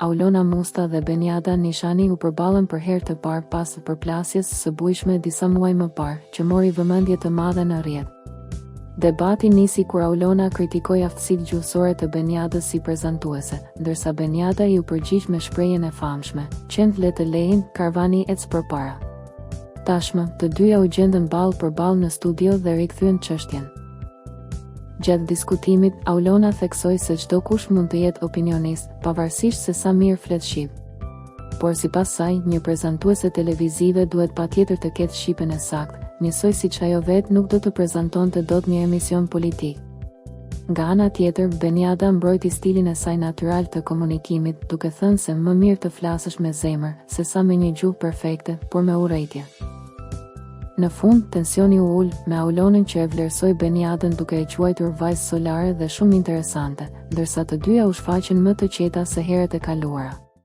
Aulona Musta dhe Beniada Nishani u përballën për herë të parë pas përplasjes së bujshme disa muaj më parë, që mori vëmendje të madhe në rrjet. Debati nisi kur Aulona kritikoi aftësitë gjuhësore të Beniadës si prezantuese, ndërsa Beniada i u përgjigj me shprehjen e famshme: "Qend le të lejnë, karvani ec përpara." Tashmë, të dyja u gjendën ballë për ballë në studio dhe rikthyen çështjen. Gjatë diskutimit, Aulona theksoi se çdo kush mund të jetë opinionist, pavarësisht se sa mirë flet shqip. Por sipas saj, një prezantuese televizive duhet patjetër të ketë shqipen e saktë, njësoj siç ajo vetë nuk do të prezantonte dot një emision politik. Nga ana tjetër, Beniada mbrojti stilin e saj natyral të komunikimit, duke thënë se më mirë të flasësh me zemër, se sa me një gjuhë perfekte, por me urrëtie. Në fund, tensioni u ul, me Aulonën që e vlerësoi Beniadën duke e quajtur vajzë solare dhe shumë interesante, ndërsa të dyja u shfaqën më të qeta se herët e kaluara.